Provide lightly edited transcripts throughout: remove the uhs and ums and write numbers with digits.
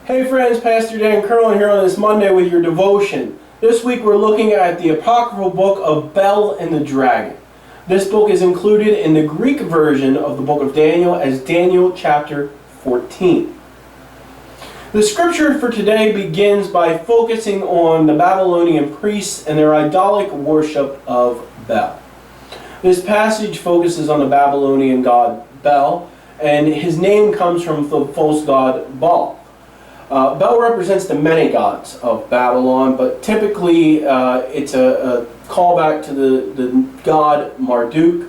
Hey friends, Pastor Dan Curlin here on this Monday with your devotion. This week we're looking at the apocryphal book of Bel and the Dragon. This book is included in the Greek version of the book of Daniel as Daniel chapter 14. The scripture for today begins by focusing on the Babylonian priests and their idolic worship of Bel. This passage focuses on the Babylonian god Bel, and his name comes from the false god Baal. Bel represents the many gods of Babylon, but typically it's a callback to the god Marduk.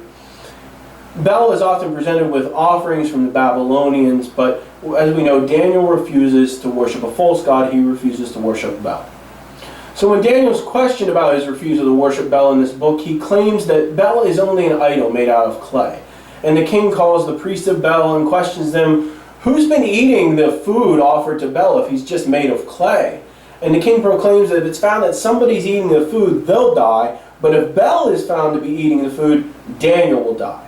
Bel is often presented with offerings from the Babylonians, but as we know, Daniel refuses to worship a false god. He refuses to worship Bel. So when Daniel's questioned about his refusal to worship Bel in this book, he claims that Bel is only an idol made out of clay. And the king calls the priests of Bel and questions them, "Who's been eating the food offered to Bel if he's just made of clay?" And the king proclaims that if it's found that somebody's eating the food, they'll die. But if Bel is found to be eating the food, Daniel will die.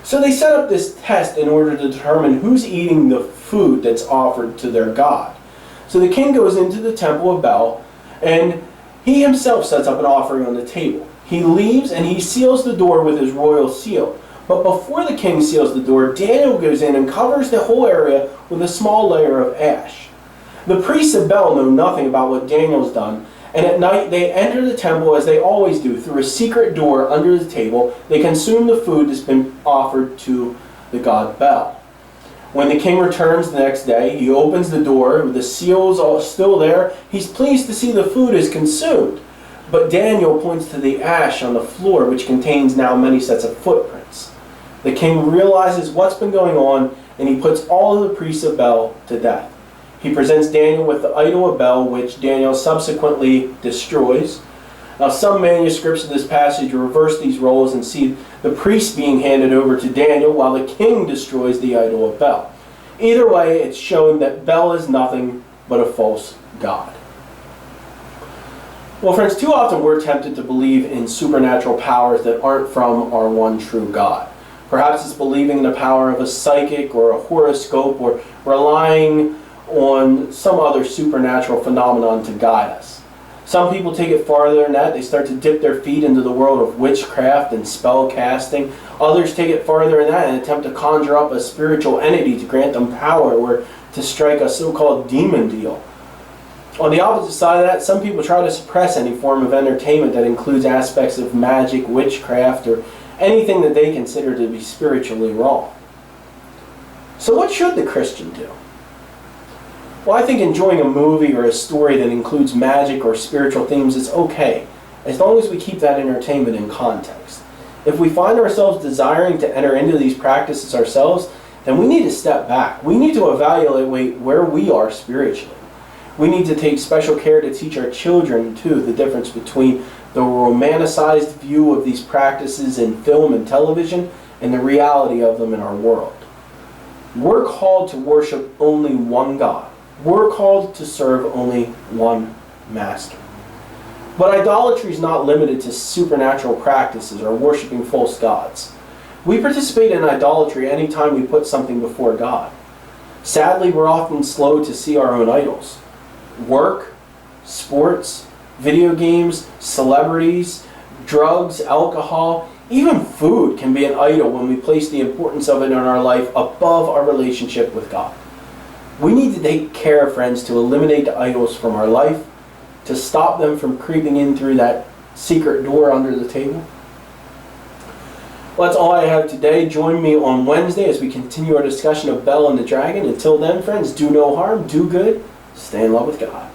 So they set up this test in order to determine who's eating the food that's offered to their god. So the king goes into the temple of Bel, and he himself sets up an offering on the table. He leaves and he seals the door with his royal seal. But before the king seals the door, Daniel goes in and covers the whole area with a small layer of ash. The priests of Bel know nothing about what Daniel's done, and at night they enter the temple as they always do, through a secret door under the table. They consume the food that's been offered to the god Bel. When the king returns the next day, he opens the door with the seals all still there. He's pleased to see the food is consumed. But Daniel points to the ash on the floor, which contains now many sets of footprints. The king realizes what's been going on, and he puts all of the priests of Bel to death. He presents Daniel with the idol of Bel, which Daniel subsequently destroys. Now, some manuscripts of this passage reverse these roles and see the priests being handed over to Daniel while the king destroys the idol of Bel. Either way, it's showing that Bel is nothing but a false god. Well, friends, too often we're tempted to believe in supernatural powers that aren't from our one true God. Perhaps it's believing in the power of a psychic or a horoscope, or relying on some other supernatural phenomenon to guide us. Some people take it farther than that. They start to dip their feet into the world of witchcraft and spell casting. Others take it farther than that and attempt to conjure up a spiritual entity to grant them power or to strike a so-called demon deal. On the opposite side of that, some people try to suppress any form of entertainment that includes aspects of magic, witchcraft, or anything that they consider to be spiritually wrong. So what should the Christian do? Well, I think enjoying a movie or a story that includes magic or spiritual themes is okay, as long as we keep that entertainment in context. If we find ourselves desiring to enter into these practices ourselves, then we need to step back. We need to evaluate where we are spiritually. We need to take special care to teach our children, too, the difference between the romanticized view of these practices in film and television and the reality of them in our world. We're called to worship only one God. We're called to serve only one master. But idolatry is not limited to supernatural practices or worshiping false gods. We participate in idolatry anytime we put something before God. Sadly, we're often slow to see our own idols. Work, sports, video games, celebrities, drugs, alcohol, even food can be an idol when we place the importance of it in our life above our relationship with God. We need to take care, friends, to eliminate the idols from our life, to stop them from creeping in through that secret door under the table. Well, that's all I have today. Join me on Wednesday as we continue our discussion of Bel and the Dragon. Until then, friends, do no harm, do good, stay in love with God.